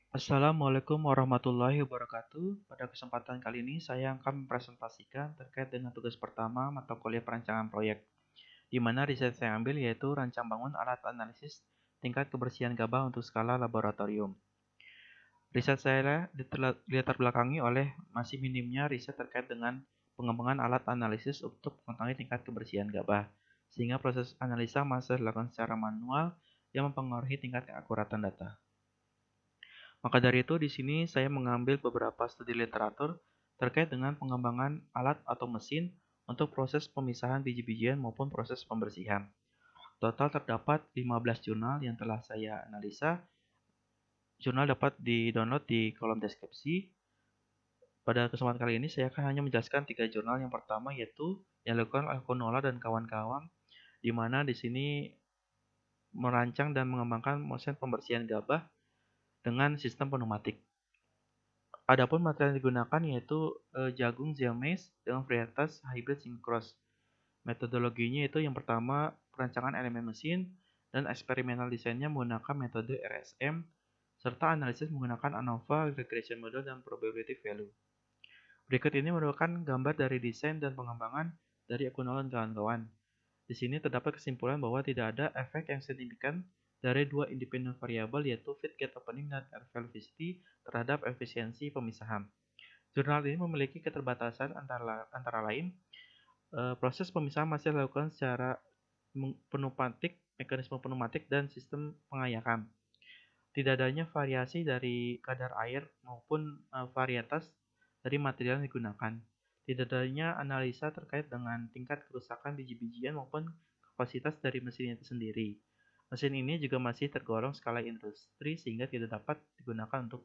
Assalamualaikum warahmatullahi wabarakatuh. Pada kesempatan kali ini saya akan mempresentasikan terkait dengan tugas pertama mata kuliah perancangan proyek, di mana riset saya ambil yaitu rancang bangun alat analisis tingkat kebersihan gabah untuk skala laboratorium. Riset saya dilatar belakangi oleh masih minimnya riset terkait dengan pengembangan alat analisis untuk mengetahui tingkat kebersihan gabah, sehingga proses analisa masih dilakukan secara manual yang mempengaruhi tingkat keakuratan data. Maka dari itu, di sini saya mengambil beberapa studi literatur terkait dengan pengembangan alat atau mesin untuk proses pemisahan biji-bijian maupun proses pembersihan. Total terdapat 15 jurnal yang telah saya analisa. Jurnal dapat di-download di kolom deskripsi. Pada kesempatan kali ini, saya akan hanya menjelaskan 3 jurnal. Yang pertama yaitu yang dilakukan oleh Konola dan kawan-kawan, di mana di sini merancang dan mengembangkan mesin pembersihan gabah dengan sistem pneumatik. Adapun material yang digunakan yaitu jagung Zea mays dengan varietas hybrid syncross. Metodologinya itu yang pertama perancangan elemen mesin dan eksperimental desainnya menggunakan metode RSM serta analisis menggunakan ANOVA, regression model, dan probability value. Berikut ini merupakan gambar dari desain dan pengembangan dari Akunola dan kawan-kawan. Di sini terdapat kesimpulan bahwa tidak ada efek yang signifikan dari dua independent variabel yaitu feed gate opening dan air velocity terhadap efisiensi pemisahan. Jurnal ini memiliki keterbatasan antara lain proses pemisahan masih dilakukan secara pneumatik, mekanisme pneumatik dan sistem pengayakan. Tidak adanya variasi dari kadar air maupun varietas dari material yang digunakan. Tidak adanya analisa terkait dengan tingkat kerusakan biji-bijian maupun kapasitas dari mesin itu sendiri. Mesin ini juga masih tergolong skala industri sehingga tidak dapat digunakan untuk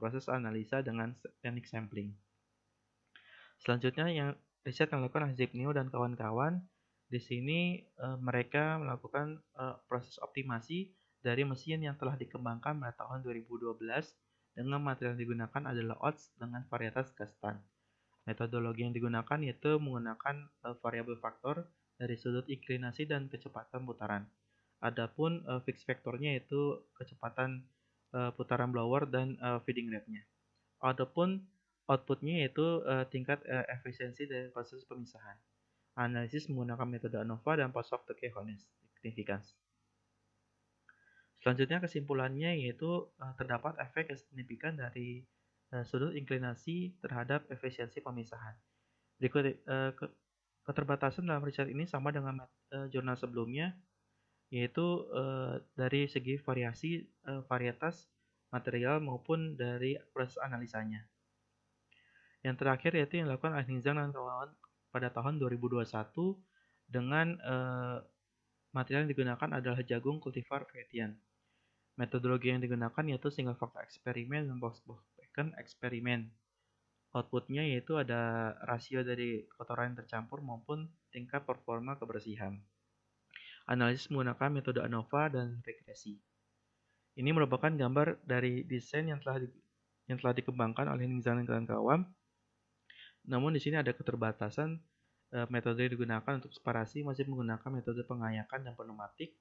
proses analisa dengan teknik sampling. Selanjutnya yang riset yang dilakukan oleh Zipnio dan kawan-kawan, di sini mereka melakukan proses optimasi dari mesin yang telah dikembangkan pada tahun 2012 dengan material yang digunakan adalah oats dengan varietas Gastan. Metodologi yang digunakan yaitu menggunakan variabel faktor dari sudut inklinasi dan kecepatan putaran. Adapun fix faktornya yaitu kecepatan putaran blower dan feeding rate-nya. Adapun outputnya yaitu tingkat efisiensi dari proses pemisahan. Analisis menggunakan metode ANOVA dan post-hoc significance. Selanjutnya kesimpulannya yaitu terdapat efek yang signifikan dari sudut inklinasi terhadap efisiensi pemisahan. Berikut keterbatasan dalam riset ini sama dengan jurnal sebelumnya, yaitu dari segi variasi varietas material maupun dari proses analisanya. Yang terakhir yaitu yang dilakukan oleh Nizam dan kawan pada tahun 2021 dengan material yang digunakan adalah jagung cultivar Vietian. Metodologi yang digunakan yaitu single factor eksperimen dan box pattern eksperimen. Outputnya yaitu ada rasio dari kotoran yang tercampur maupun tingkat performa kebersihan. Analisis menggunakan metode ANOVA dan regresi. Ini merupakan gambar dari desain yang telah dikembangkan oleh Nizam dan kawan-kawan. Namun di sini ada keterbatasan metode yang digunakan untuk separasi masih menggunakan metode pengayakan dan pneumatik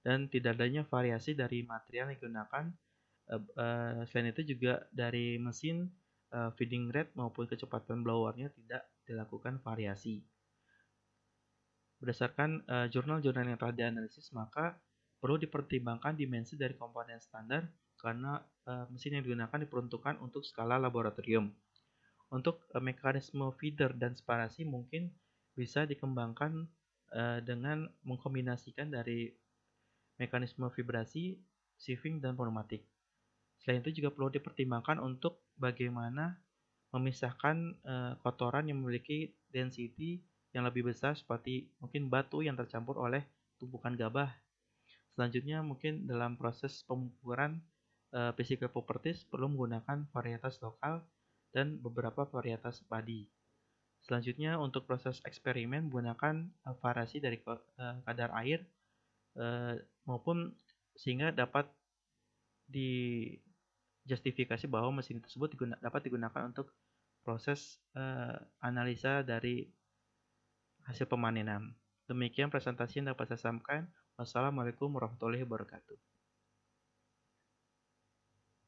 dan tidak adanya variasi dari material yang digunakan. Selain itu juga dari mesin feeding rate maupun kecepatan blowernya tidak dilakukan variasi. Berdasarkan jurnal-jurnal yang telah dianalisis, maka perlu dipertimbangkan dimensi dari komponen standar karena mesin yang digunakan diperuntukkan untuk skala laboratorium. Untuk mekanisme feeder dan separasi mungkin bisa dikembangkan dengan mengkombinasikan dari mekanisme vibrasi, sieving, dan pneumatik. Selain itu juga perlu dipertimbangkan untuk bagaimana memisahkan kotoran yang memiliki density yang lebih besar seperti mungkin batu yang tercampur oleh tumpukan gabah. Selanjutnya mungkin dalam proses pengukuran physical properties perlu menggunakan varietas lokal dan beberapa varietas padi. Selanjutnya untuk proses eksperimen menggunakan variasi dari kadar air maupun sehingga dapat dijustifikasi bahwa mesin tersebut dapat digunakan untuk proses analisa dari hasil pemanenan. Demikian presentasi yang dapat saya sampaikan. Wassalamualaikum warahmatullahi wabarakatuh.